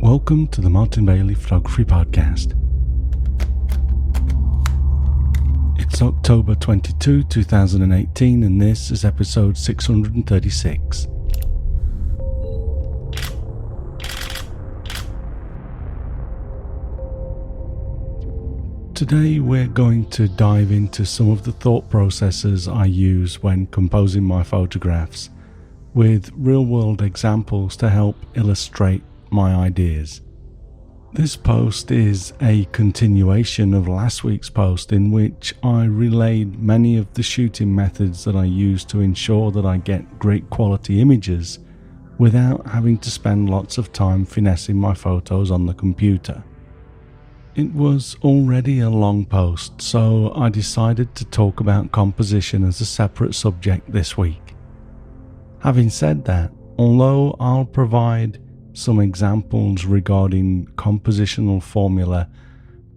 Welcome to the Martin Bailey Photography Podcast. It's October 22, 2018, and this is episode 636. Today we're going to dive into some of the thought processes I use when composing my photographs, with real-world examples to help illustrate my ideas. This post is a continuation of last week's post, in which I relayed many of the shooting methods that I use to ensure that I get great quality images without having to spend lots of time finessing my photos on the computer. It was already a long post, so I decided to talk about composition as a separate subject this week. Having said that, although I'll provide some examples regarding compositional formula,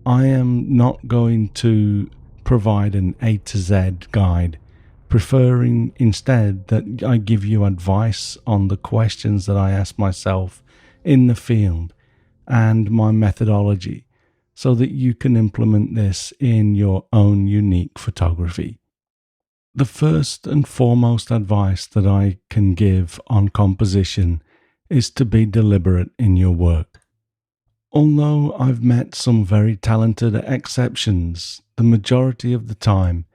I am not going to provide an A to Z guide, preferring instead that I give you advice on the questions that I ask myself in the field and my methodology, so that you can implement this in your own unique photography. The first and foremost advice that I can give on composition is to be deliberate in your work. Although I've met some very talented exceptions, the majority of the time,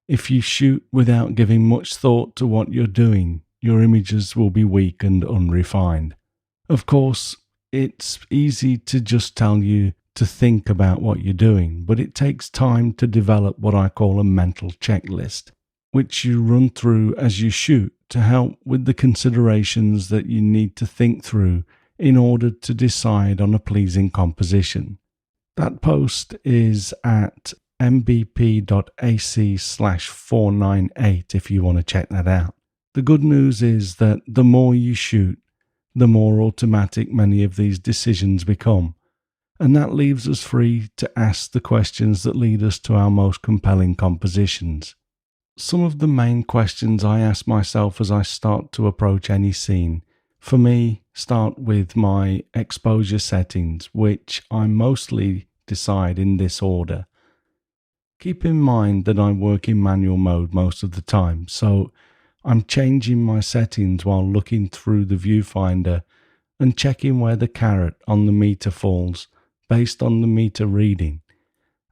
if you shoot without giving much thought to what you're doing, your images will be weak and unrefined. Of course, it's easy to just tell you to think about what you're doing, but it takes time to develop what I call a mental checklist, which you run through as you shoot to help with the considerations that you need to think through in order to decide on a pleasing composition. That post is at mbp.ac/498 if you want to check that out. The good news is that the more you shoot, the more automatic many of these decisions become, and that leaves us free to ask the questions that lead us to our most compelling compositions. Some of the main questions I ask myself as I start to approach any scene, for me, start with my exposure settings, which I mostly decide in this order. Keep in mind that I work in manual mode most of the time, so I'm changing my settings while looking through the viewfinder and checking where the caret on the meter falls based on the meter reading,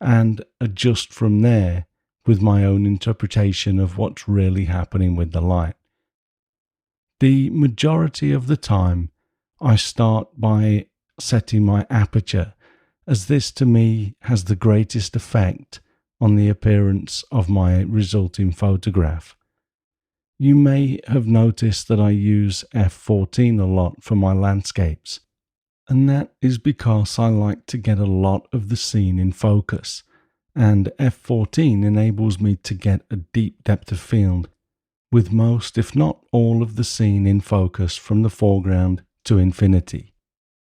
and adjust from there with my own interpretation of what's really happening with the light. The majority of the time, I start by setting my aperture, as this to me has the greatest effect on the appearance of my resulting photograph. You may have noticed that I use f/14 a lot for my landscapes, and that is because I like to get a lot of the scene in focus, and f/14 enables me to get a deep depth of field with most, if not all, of the scene in focus from the foreground to infinity.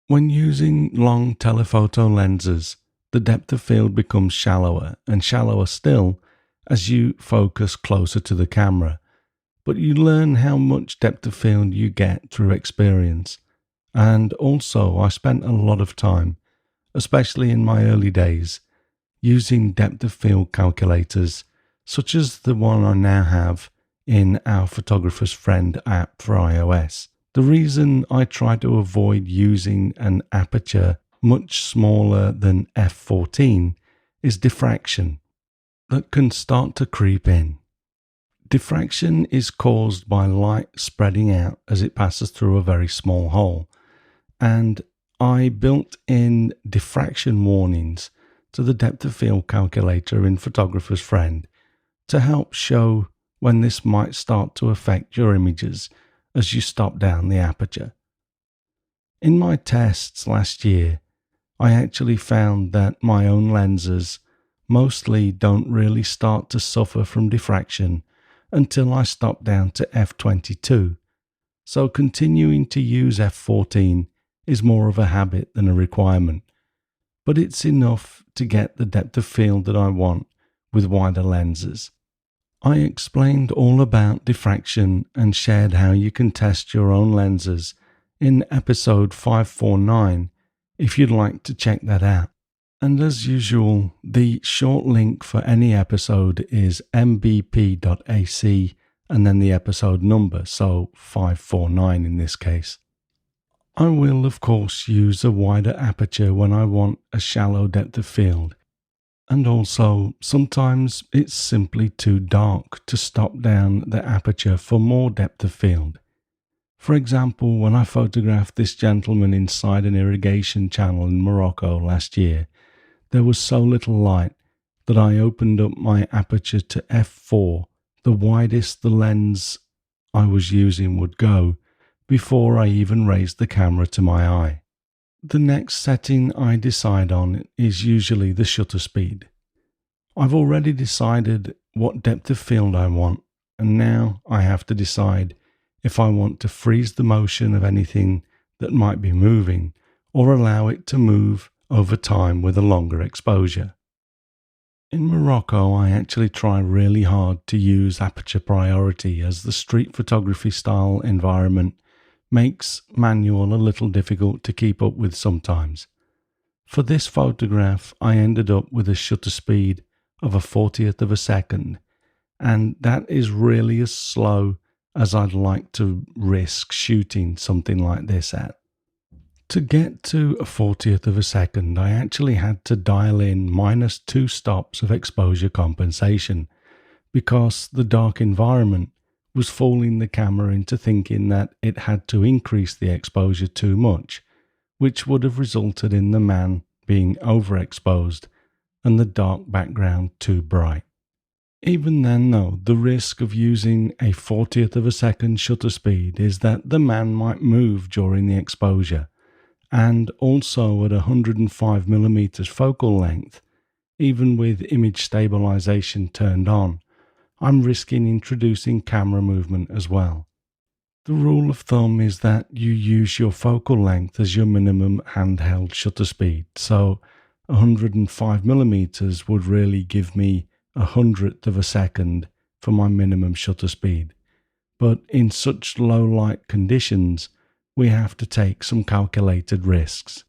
When using long telephoto lenses, the depth of field becomes shallower and shallower still as you focus closer to the camera, but you learn how much depth of field you get through experience. And also, I spent a lot of time, especially in my early days, using depth of field calculators, such as the one I now have in our Photographer's Friend app for iOS. The reason I try to avoid using an aperture much smaller than f/14 is diffraction that can start to creep in. Diffraction is caused by light spreading out as it passes through a very small hole, and I built in diffraction warnings to the depth of field calculator in Photographer's Friend to help show when this might start to affect your images as you stop down the aperture. In my tests last year, I actually found that my own lenses mostly don't really start to suffer from diffraction until I stop down to f/22, so continuing to use f/14 is more of a habit than a requirement, but it's enough to get the depth of field that I want with wider lenses. I explained all about diffraction and shared how you can test your own lenses in episode 549 if you'd like to check that out. And as usual, the short link for any episode is mbp.ac and then the episode number, so 549 in this case. I will, of course, use a wider aperture when I want a shallow depth of field. And also, sometimes it's simply too dark to stop down the aperture for more depth of field. For example, when I photographed this gentleman inside an irrigation channel in Morocco last year, there was so little light that I opened up my aperture to f4, the widest the lens I was using would go, before I even raised the camera to my eye. The next setting I decide on is usually the shutter speed. I've already decided what depth of field I want, and now I have to decide if I want to freeze the motion of anything that might be moving or allow it to move over time with a longer exposure. In Morocco, I actually try really hard to use aperture priority, as the street photography style environment makes manual a little difficult to keep up with sometimes. For this photograph, I ended up with a shutter speed of a 40th of a second, and that is really as slow as I'd like to risk shooting something like this at. To get to a 40th of a second, I actually had to dial in -2 stops of exposure compensation, because the dark environment was fooling the camera into thinking that it had to increase the exposure too much, which would have resulted in the man being overexposed and the dark background too bright. Even then though, the risk of using a 40th of a second shutter speed is that the man might move during the exposure, and also at 105mm focal length, even with image stabilization turned on, I'm risking introducing camera movement as well. The rule of thumb is that you use your focal length as your minimum handheld shutter speed, so 105mm would really give me 100th of a second for my minimum shutter speed. But in such low light conditions, we have to take some calculated risks.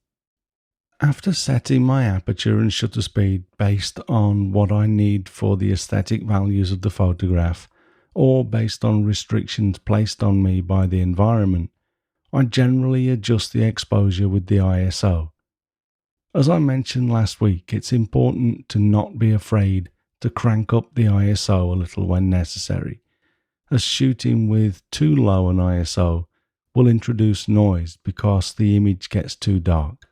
After setting my aperture and shutter speed based on what I need for the aesthetic values of the photograph, or based on restrictions placed on me by the environment, I generally adjust the exposure with the ISO. As I mentioned last week, it's important to not be afraid to crank up the ISO a little when necessary, as shooting with too low an ISO will introduce noise because the image gets too dark.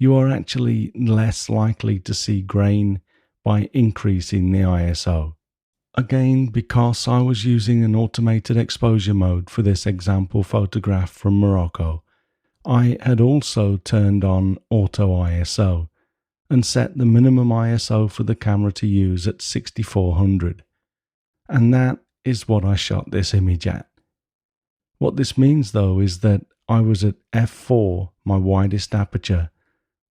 You are actually less likely to see grain by increasing the ISO. Again, because I was using an automated exposure mode for this example photograph from Morocco, I had also turned on Auto ISO and set the minimum ISO for the camera to use at 6400. And that is what I shot this image at. What this means though is that I was at f4, my widest aperture,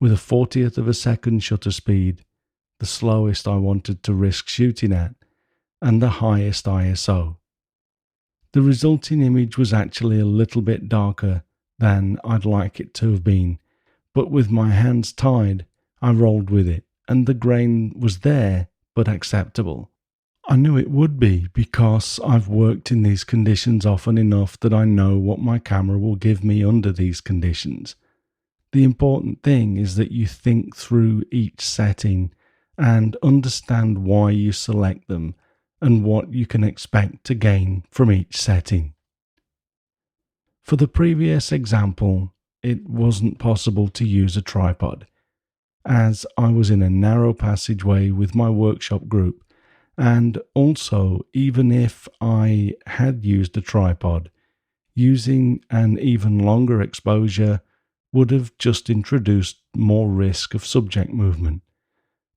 with a 40th of a second shutter speed, the slowest I wanted to risk shooting at, and the highest ISO. The resulting image was actually a little bit darker than I'd like it to have been, but with my hands tied, I rolled with it, and the grain was there, but acceptable. I knew it would be because I've worked in these conditions often enough that I know what my camera will give me under these conditions. The important thing is that you think through each setting and understand why you select them and what you can expect to gain from each setting. For the previous example, it wasn't possible to use a tripod, as I was in a narrow passageway with my workshop group, and also even if I had used a tripod, using an even longer exposure would have just introduced more risk of subject movement.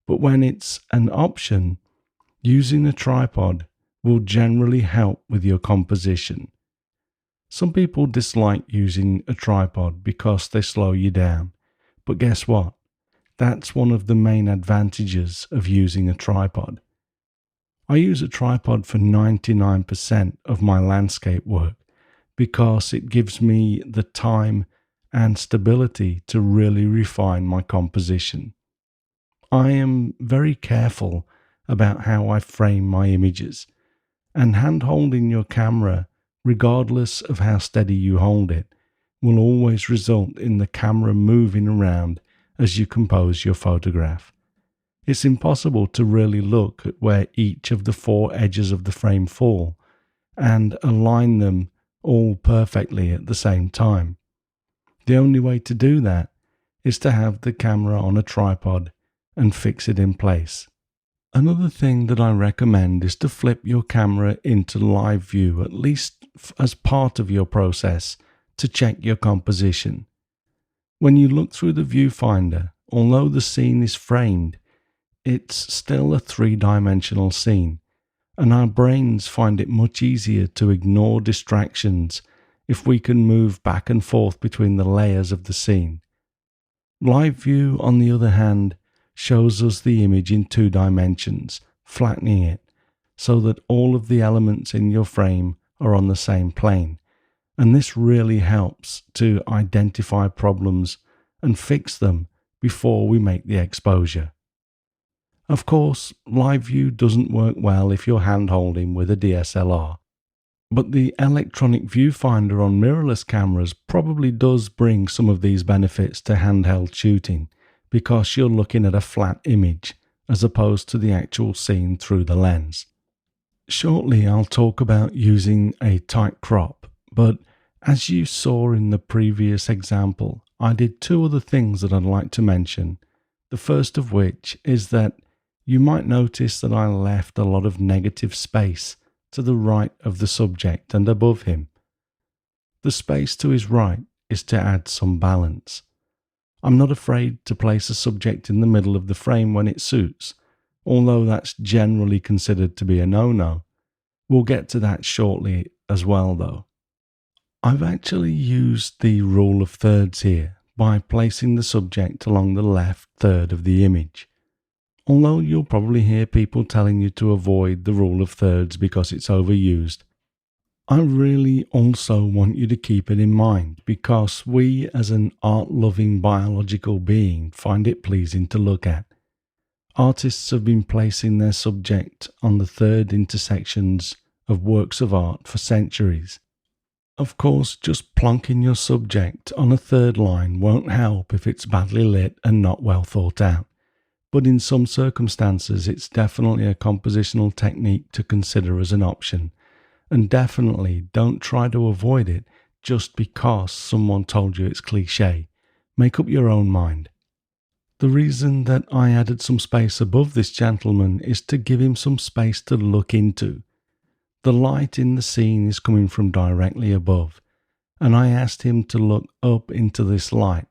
But when it's an option, using a tripod will generally help with your composition. Some people dislike using a tripod because they slow you down, but guess what? That's one of the main advantages of using a tripod. I use a tripod for 99% of my landscape work because it gives me the time and stability to really refine my composition. I am very careful about how I frame my images, and hand holding your camera, regardless of how steady you hold it, will always result in the camera moving around as you compose your photograph. It's impossible to really look at where each of the four edges of the frame fall and align them all perfectly at the same time. The only way to do that is to have the camera on a tripod and fix it in place. Another thing that I recommend is to flip your camera into live view, at least as part of your process, to check your composition. When you look through the viewfinder, although the scene is framed, it's still a three-dimensional scene, and our brains find it much easier to ignore distractions if we can move back and forth between the layers of the scene. Live view, on the other hand, shows us the image in 2 dimensions, flattening it so that all of the elements in your frame are on the same plane, and this really helps to identify problems and fix them before we make the exposure. Of course, live view doesn't work well if you're hand-holding with a DSLR, but the electronic viewfinder on mirrorless cameras probably does bring some of these benefits to handheld shooting, because you're looking at a flat image as opposed to the actual scene through the lens. Shortly I'll talk about using a tight crop, but as you saw in the previous example, I did 2 other things that I'd like to mention. The first of which is that you might notice that I left a lot of negative space to the right of the subject and above him. The space to his right is to add some balance. I'm not afraid to place a subject in the middle of the frame when it suits, although that's generally considered to be a no-no. We'll get to that shortly as well though. I've actually used the rule of thirds here by placing the subject along the left third of the image. Although you'll probably hear people telling you to avoid the rule of thirds because it's overused, I really also want you to keep it in mind because we as an art-loving biological being find it pleasing to look at. Artists have been placing their subject on the third intersections of works of art for centuries. Of course, just plonking your subject on a third line won't help if it's badly lit and not well thought out. But in some circumstances, it's definitely a compositional technique to consider as an option. And definitely don't try to avoid it just because someone told you it's cliché. Make up your own mind. The reason that I added some space above this gentleman is to give him some space to look into. The light in the scene is coming from directly above, and I asked him to look up into this light.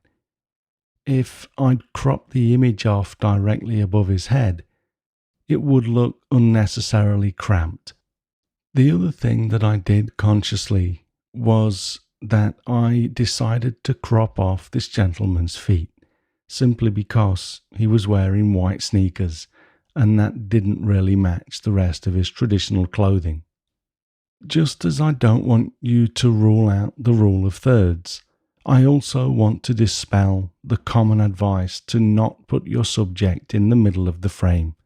If I'd cropped the image off directly above his head, it would look unnecessarily cramped. The other thing that I did consciously was that I decided to crop off this gentleman's feet, simply because he was wearing white sneakers and that didn't really match the rest of his traditional clothing. Just as I don't want you to rule out the rule of thirds, I also want to dispel the common advice to not put your subject in the middle of the frame.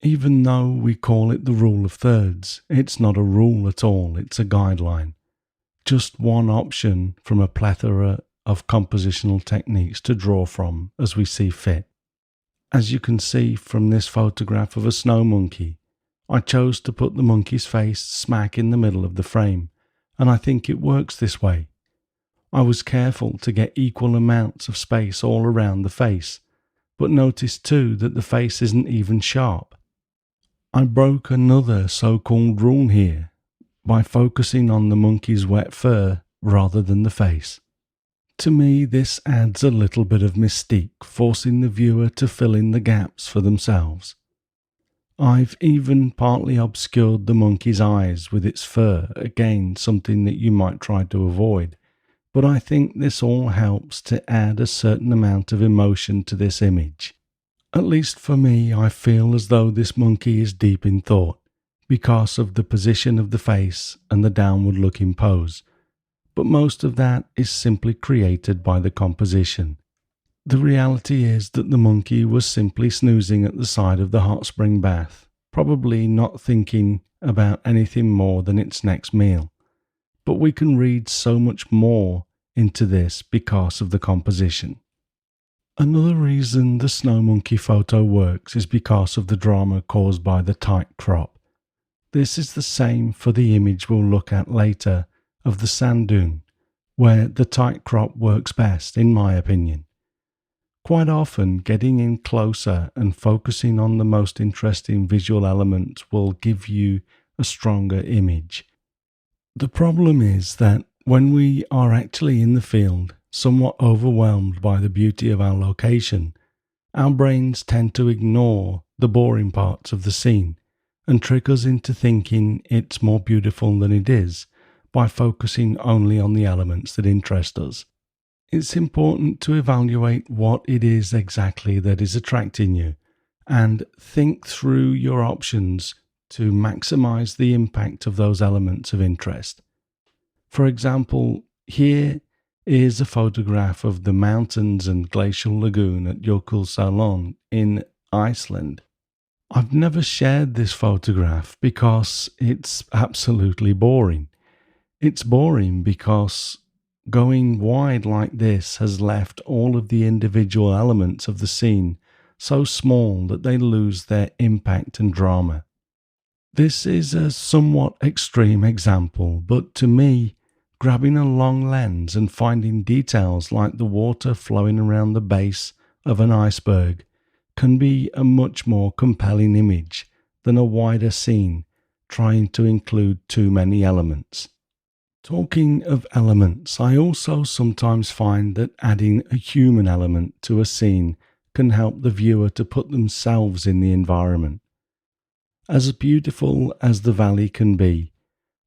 Even though we call it the rule of thirds, it's not a rule at all, it's a guideline. Just one option from a plethora of compositional techniques to draw from as we see fit. As you can see from this photograph of a snow monkey, I chose to put the monkey's face smack in the middle of the frame, and I think it works this way. I was careful to get equal amounts of space all around the face, but notice too that the face isn't even sharp. I broke another so-called rule here by focusing on the monkey's wet fur rather than the face. To me, this adds a little bit of mystique, forcing the viewer to fill in the gaps for themselves. I've even partly obscured the monkey's eyes with its fur, again something that you might try to avoid, but I think this all helps to add a certain amount of emotion to this image. At least for me, I feel as though this monkey is deep in thought, because of the position of the face and the downward looking pose. but most of that is simply created by the composition. The reality is that the monkey was simply snoozing at the side of the hot spring bath, probably not thinking about anything more than its next meal. But we can read so much more into this because of the composition. Another reason the snow monkey photo works is because of the drama caused by the tight crop. This is the same for the image we'll look at later of the sand dune, where the tight crop works best, in my opinion. Quite often, getting in closer and focusing on the most interesting visual elements will give you a stronger image. The problem is that when we are actually in the field, somewhat overwhelmed by the beauty of our location, our brains tend to ignore the boring parts of the scene and trick us into thinking it's more beautiful than it is by focusing only on the elements that interest us. It's important to evaluate what it is exactly that is attracting you and think through your options to maximize the impact of those elements of interest. For example, here is a photograph of the mountains and glacial lagoon at Jökulsárlón in Iceland. I've never shared this photograph because it's absolutely boring. It's boring because going wide like this has left all of the individual elements of the scene so small that they lose their impact and drama. This is a somewhat extreme example, but to me, grabbing a long lens and finding details like the water flowing around the base of an iceberg can be a much more compelling image than a wider scene trying to include too many elements. Talking of elements, I also sometimes find that adding a human element to a scene can help the viewer to put themselves in the environment. As beautiful as the valley can be,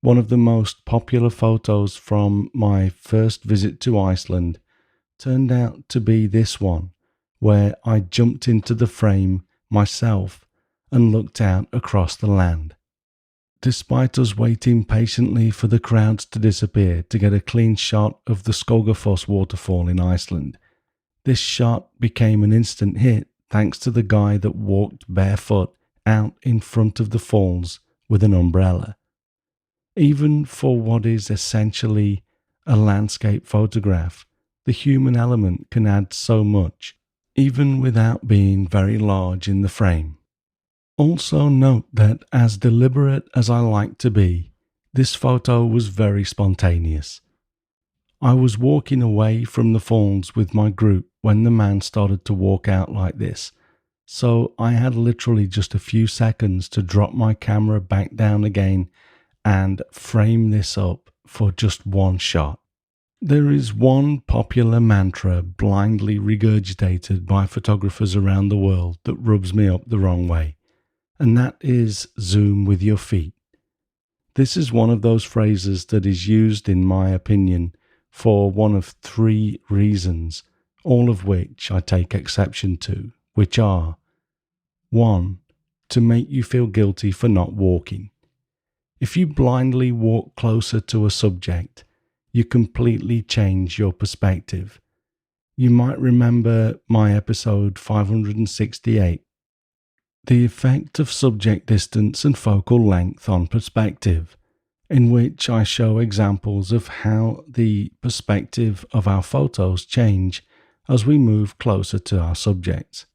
one of the most popular photos from my first visit to Iceland turned out to be this one, where I jumped into the frame myself and looked out across the land. Despite us waiting patiently for the crowds to disappear to get a clean shot of the Skogafoss waterfall in Iceland, this shot became an instant hit thanks to the guy that walked barefoot out in front of the falls with an umbrella. Even for what is essentially a landscape photograph, the human element can add so much, even without being very large in the frame. Also note that, as deliberate as I like to be, this photo was very spontaneous. I was walking away from the falls with my group when the man started to walk out like this, so I had literally just a few seconds to drop my camera back down again and frame this up for just one shot. There is one popular mantra blindly regurgitated by photographers around the world that rubs me up the wrong way, and that is zoom with your feet. This is one of those phrases that is used, in my opinion, for one of three reasons, all of which I take exception to, which are: 1. To make you feel guilty for not walking. If you blindly walk closer to a subject, you completely change your perspective. You might remember my episode 568, The Effect of Subject Distance and Focal Length on Perspective, in which I show examples of how the perspective of our photos change as we move closer to our subjects.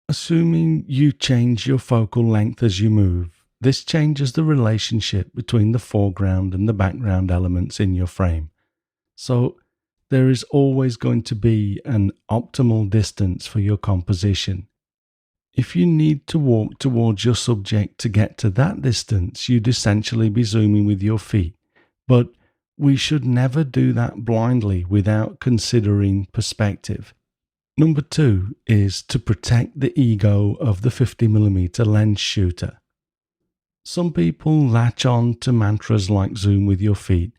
Assuming you change your focal length as you move, this changes the relationship between the foreground and the background elements in your frame. So there is always going to be an optimal distance for your composition. If you need to walk towards your subject to get to that distance, you'd essentially be zooming with your feet. But we should never do that blindly without considering perspective. Number 2 is to protect the ego of the 50mm lens shooter. Some people latch on to mantras like zoom with your feet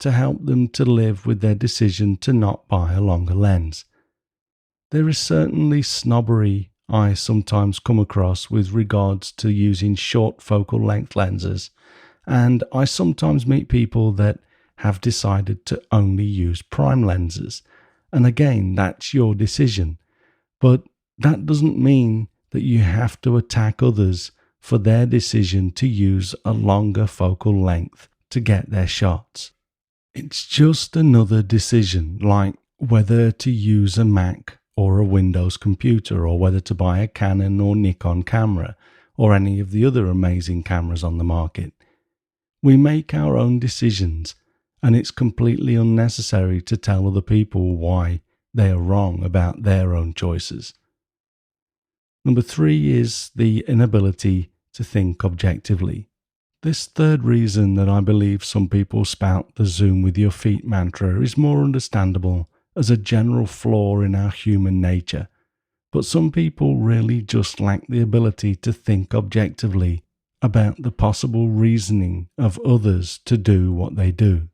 to help them to live with their decision to not buy a longer lens. There is certainly snobbery I sometimes come across with regards to using short focal length lenses, and I sometimes meet people that have decided to only use prime lenses. And again, that's your decision. But that doesn't mean that you have to attack others for their decision to use a longer focal length to get their shots. It's just another decision, like whether to use a Mac or a Windows computer, or whether to buy a Canon or Nikon camera, or any of the other amazing cameras on the market. We make our own decisions, and it's completely unnecessary to tell other people why they are wrong about their own choices. Number 3 is the inability to think objectively. This third reason that I believe some people spout the zoom with your feet mantra is more understandable as a general flaw in our human nature, but some people really just lack the ability to think objectively about the possible reasoning of others to do what they do.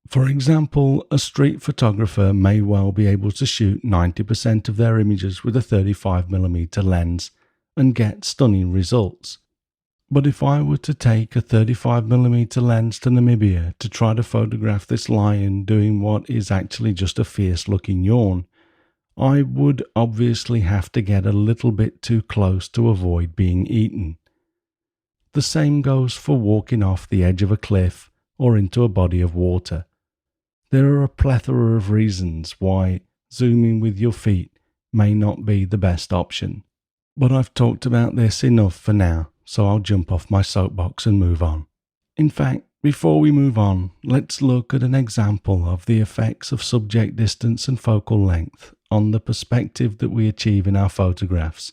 For example, a street photographer may well be able to shoot 90% of their images with a 35mm lens and get stunning results. But if I were to take a 35mm lens to Namibia to try to photograph this lion doing what is actually just a fierce-looking yawn, I would obviously have to get a little bit too close to avoid being eaten. The same goes for walking off the edge of a cliff or into a body of water. There are a plethora of reasons why zooming with your feet may not be the best option. But I've talked about this enough for now, so I'll jump off my soapbox and move on. In fact, before we move on, let's look at an example of the effects of subject distance and focal length on the perspective that we achieve in our photographs,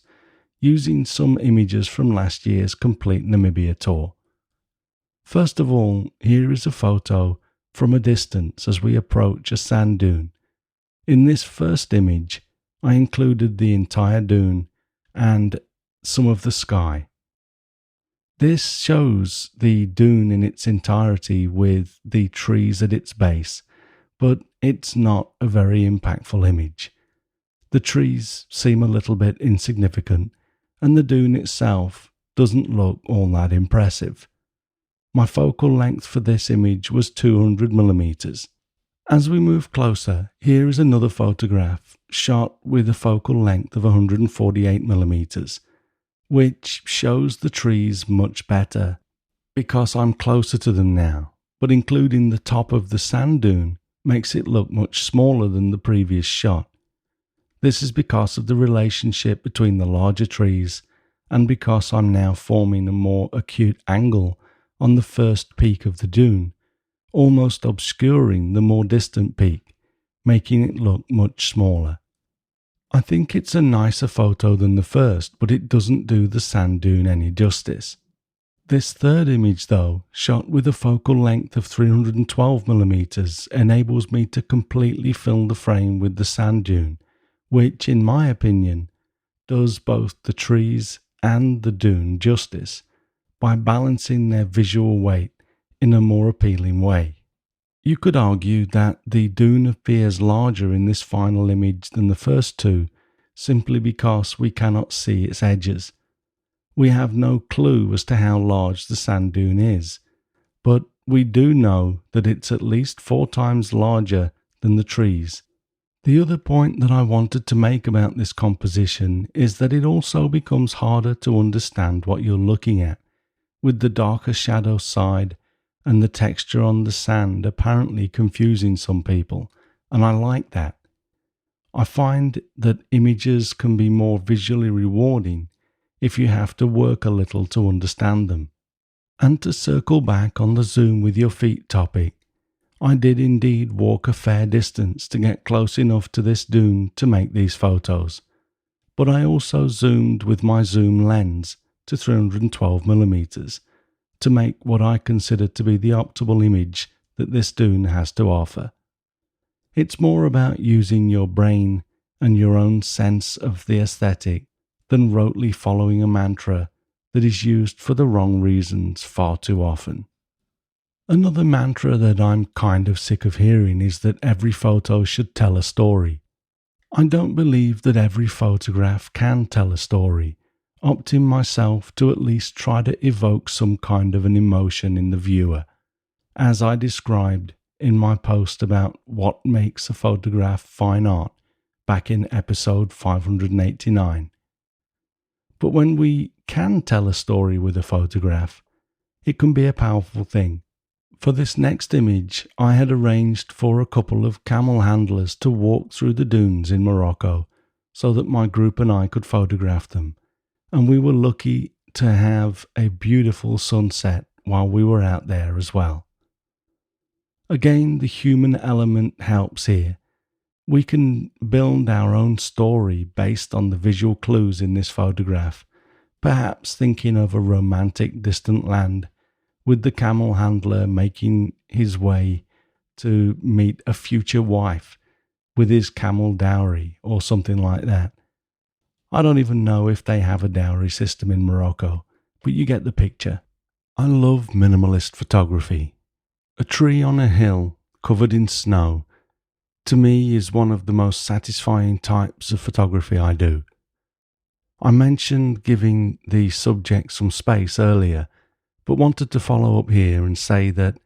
using some images from last year's complete Namibia tour. First of all, here is a photo from a distance as we approach a sand dune. In this first image, I included the entire dune and some of the sky. This shows the dune in its entirety with the trees at its base, but it's not a very impactful image. The trees seem a little bit insignificant, and the dune itself doesn't look all that impressive. My focal length for this image was 200mm. As we move closer, here is another photograph shot with a focal length of 148mm, which shows the trees much better because I'm closer to them now, but including the top of the sand dune makes it look much smaller than the previous shot. This is because of the relationship between the larger trees and because I'm now forming a more acute angle on the first peak of the dune, almost obscuring the more distant peak, making it look much smaller. I think it's a nicer photo than the first, but it doesn't do the sand dune any justice. This third image though, shot with a focal length of 312mm, enables me to completely fill the frame with the sand dune, which in my opinion does both the trees and the dune justice by balancing their visual weight in a more appealing way. You could argue that the dune appears larger in this final image than the first two, simply because we cannot see its edges. We have no clue as to how large the sand dune is, but we do know that it's at least 4 times larger than the trees. The other point that I wanted to make about this composition is that it also becomes harder to understand what you're looking at, with the darker shadow side and the texture on the sand apparently confusing some people, and I like that. I find that images can be more visually rewarding if you have to work a little to understand them. And to circle back on the zoom with your feet topic, I did indeed walk a fair distance to get close enough to this dune to make these photos, but I also zoomed with my zoom lens to 312mm to make what I consider to be the optimal image that this dune has to offer. It's more about using your brain and your own sense of the aesthetic than rotely following a mantra that is used for the wrong reasons far too often. Another mantra that I'm kind of sick of hearing is that every photo should tell a story. I don't believe that every photograph can tell a story, opting myself to at least try to evoke some kind of an emotion in the viewer. As I described, in my post about what makes a photograph fine art back in episode 589. But when we can tell a story with a photograph, it can be a powerful thing. For this next image, I had arranged for a couple of camel handlers to walk through the dunes in Morocco so that my group and I could photograph them, and we were lucky to have a beautiful sunset while we were out there as well. Again, the human element helps here. We can build our own story based on the visual clues in this photograph, perhaps thinking of a romantic distant land with the camel handler making his way to meet a future wife with his camel dowry or something like that. I don't even know if they have a dowry system in Morocco, but you get the picture. I love minimalist photography. A tree on a hill covered in snow, to me, is one of the most satisfying types of photography I do. I mentioned giving the subject some space earlier, but wanted to follow up here and say that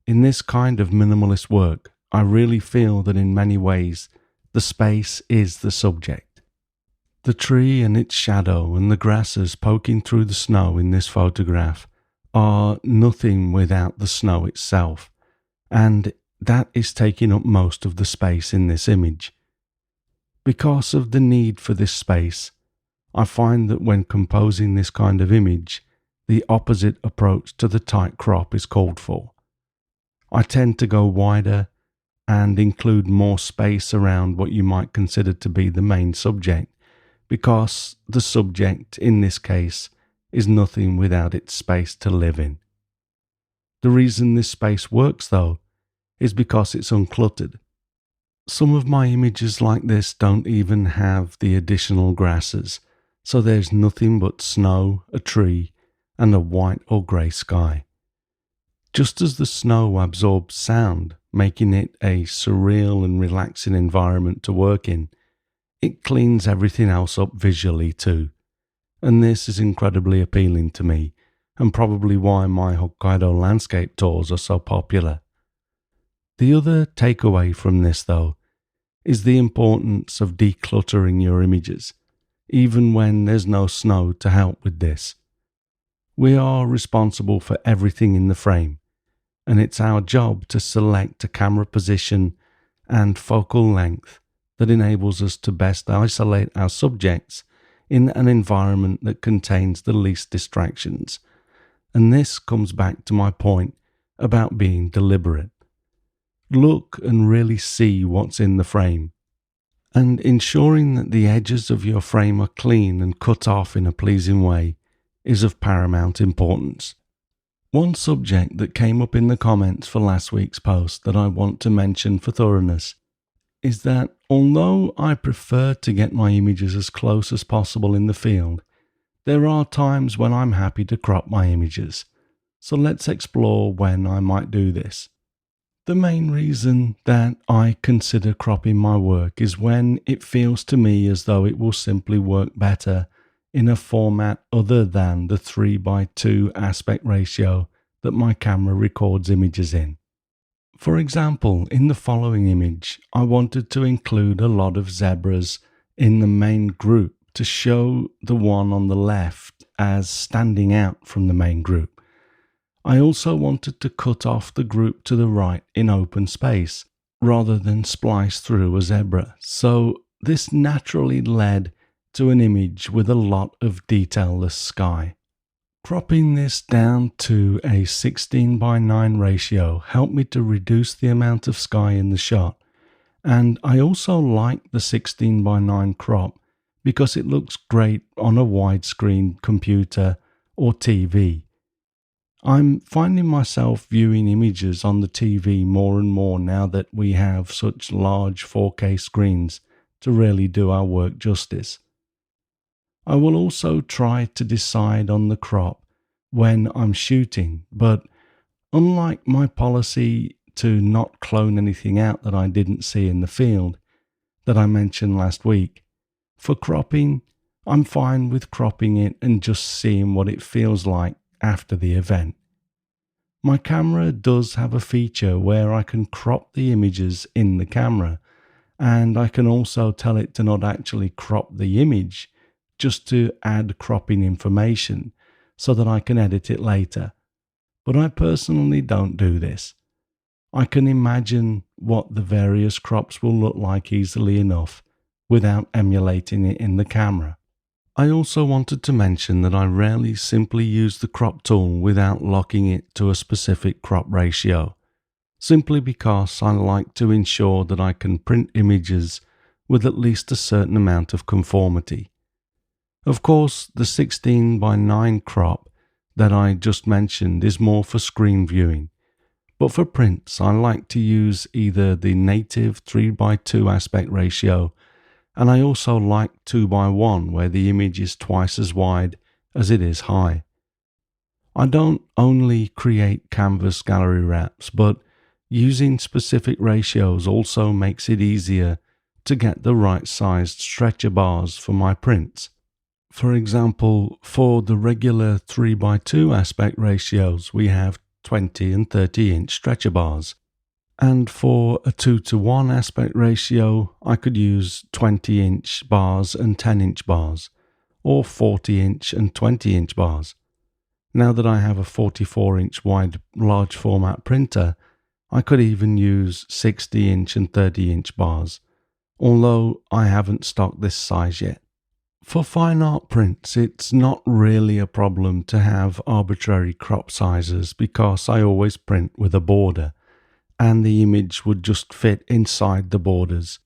in this kind of minimalist work, I really feel that in many ways, the space is the subject. The tree and its shadow and the grasses poking through the snow in this photograph are nothing without the snow itself, and that is taking up most of the space in this image. Because of the need for this space, I find that when composing this kind of image, the opposite approach to the tight crop is called for. I tend to go wider and include more space around what you might consider to be the main subject, because the subject, in this case, is nothing without its space to live in. The reason this space works, though, is because it's uncluttered. Some of my images like this don't even have the additional grasses, so there's nothing but snow, a tree, and a white or grey sky. Just as the snow absorbs sound, making it a surreal and relaxing environment to work in, it cleans everything else up visually too. And this is incredibly appealing to me, and probably why my Hokkaido landscape tours are so popular. The other takeaway from this, though, is the importance of decluttering your images, even when there's no snow to help with this. We are responsible for everything in the frame, and it's our job to select a camera position and focal length that enables us to best isolate our subjects in an environment that contains the least distractions. And this comes back to my point about being deliberate. Look and really see what's in the frame, and ensuring that the edges of your frame are clean and cut off in a pleasing way is of paramount importance. One subject that came up in the comments for last week's post that I want to mention for thoroughness is that although I prefer to get my images as close as possible in the field, there are times when I'm happy to crop my images. So let's explore when I might do this. The main reason that I consider cropping my work is when it feels to me as though it will simply work better in a format other than the 3:2 aspect ratio that my camera records images in. For example, in the following image, I wanted to include a lot of zebras in the main group to show the one on the left as standing out from the main group. I also wanted to cut off the group to the right in open space, rather than splice through a zebra, so this naturally led to an image with a lot of detailless sky. Cropping this down to a 16:9 ratio helped me to reduce the amount of sky in the shot, and I also like the 16:9 crop because it looks great on a widescreen computer or TV. I'm finding myself viewing images on the TV more and more now that we have such large 4K screens to really do our work justice. I will also try to decide on the crop when I'm shooting, but unlike my policy to not clone anything out that I didn't see in the field that I mentioned last week, for cropping, I'm fine with cropping it and just seeing what it feels like after the event. My camera does have a feature where I can crop the images in the camera, and I can also tell it to not actually crop the image, just to add cropping information so that I can edit it later. But I personally don't do this. I can imagine what the various crops will look like easily enough without emulating it in the camera. I also wanted to mention that I rarely simply use the crop tool without locking it to a specific crop ratio, simply because I like to ensure that I can print images with at least a certain amount of conformity. Of course, the 16:9 crop that I just mentioned is more for screen viewing, but for prints I like to use either the native 3:2 aspect ratio, and I also like 2:1 where the image is twice as wide as it is high. I don't only create canvas gallery wraps, but using specific ratios also makes it easier to get the right sized stretcher bars for my prints. For example, for the regular 3:2 aspect ratios, we have 20 and 30-inch stretcher bars. And for a 2:1 aspect ratio, I could use 20-inch bars and 10-inch bars, or 40-inch and 20-inch bars. Now that I have a 44-inch wide large format printer, I could even use 60-inch and 30-inch bars, although I haven't stocked this size yet. For fine art prints, it's not really a problem to have arbitrary crop sizes because I always print with a border, and the image would just fit inside the borders.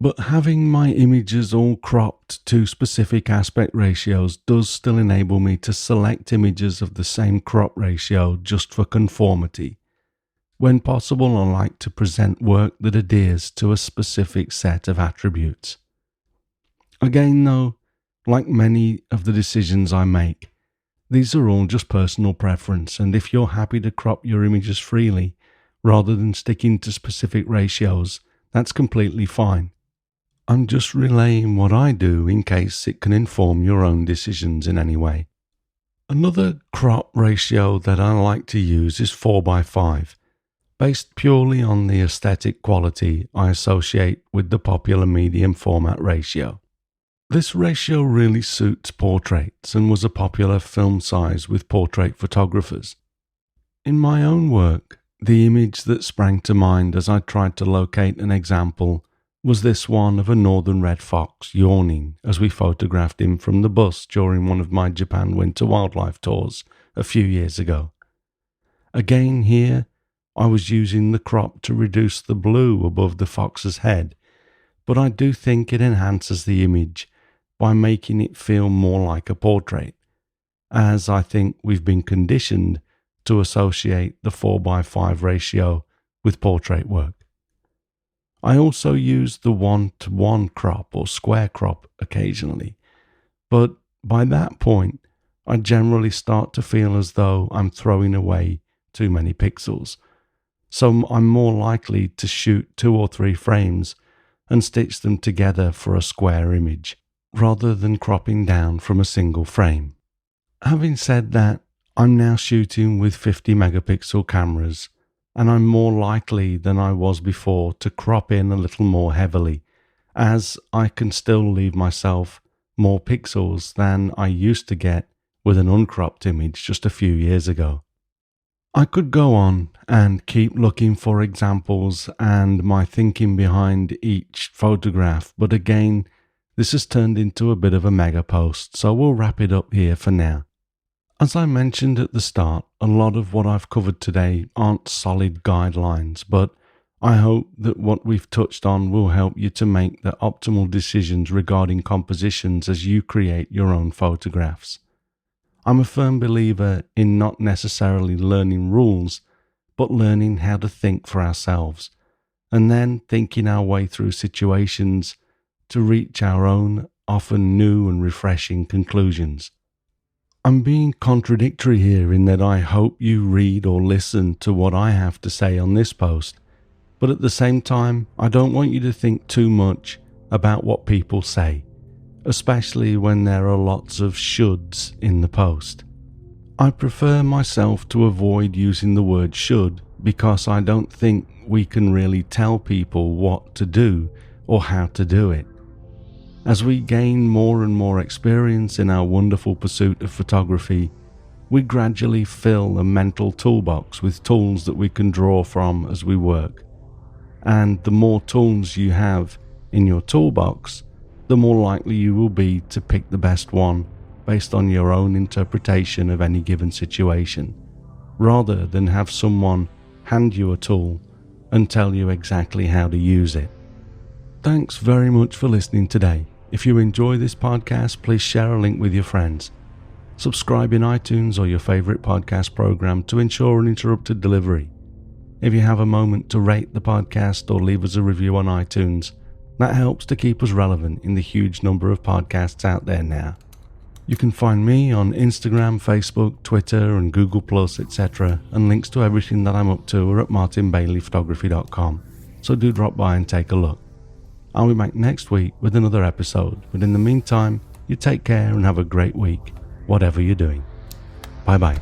But having my images all cropped to specific aspect ratios does still enable me to select images of the same crop ratio just for conformity. When possible, I like to present work that adheres to a specific set of attributes. Again though, like many of the decisions I make, these are all just personal preference, and if you're happy to crop your images freely, rather than sticking to specific ratios, that's completely fine. I'm just relaying what I do in case it can inform your own decisions in any way. Another crop ratio that I like to use is 4:5, based purely on the aesthetic quality I associate with the popular medium format ratio. This ratio really suits portraits and was a popular film size with portrait photographers. In my own work, the image that sprang to mind as I tried to locate an example was this one of a northern red fox yawning as we photographed him from the bus during one of my Japan winter wildlife tours a few years ago. Again here, I was using the crop to reduce the blue above the fox's head, but I do think it enhances the image by making it feel more like a portrait, as I think we've been conditioned to associate the 4:5 ratio with portrait work. I also use the 1:1 crop or square crop occasionally, but by that point, I generally start to feel as though I'm throwing away too many pixels, so I'm more likely to shoot 2 or 3 frames and stitch them together for a square image, rather than cropping down from a single frame. Having said that, I'm now shooting with 50 megapixel cameras, and I'm more likely than I was before to crop in a little more heavily, as I can still leave myself more pixels than I used to get with an uncropped image just a few years ago. I could go on and keep looking for examples and my thinking behind each photograph, but again, this has turned into a bit of a mega post, so we'll wrap it up here for now. As I mentioned at the start, a lot of what I've covered today aren't solid guidelines, but I hope that what we've touched on will help you to make the optimal decisions regarding compositions as you create your own photographs. I'm a firm believer in not necessarily learning rules, but learning how to think for ourselves, and then thinking our way through situations to reach our own, often new and refreshing conclusions. I'm being contradictory here in that I hope you read or listen to what I have to say on this post, but at the same time, I don't want you to think too much about what people say, especially when there are lots of shoulds in the post. I prefer myself to avoid using the word should because I don't think we can really tell people what to do or how to do it. As we gain more and more experience in our wonderful pursuit of photography, we gradually fill a mental toolbox with tools that we can draw from as we work. And the more tools you have in your toolbox, the more likely you will be to pick the best one based on your own interpretation of any given situation, rather than have someone hand you a tool and tell you exactly how to use it. Thanks very much for listening today. If you enjoy this podcast, please share a link with your friends. Subscribe in iTunes or your favorite podcast program to ensure uninterrupted delivery. If you have a moment to rate the podcast or leave us a review on iTunes, that helps to keep us relevant in the huge number of podcasts out there now. You can find me on Instagram, Facebook, Twitter and Google+, etc. and links to everything that I'm up to are at martinbaileyphotography.com, so do drop by and take a look. I'll be back next week with another episode, but in the meantime, you take care and have a great week, whatever you're doing. Bye bye.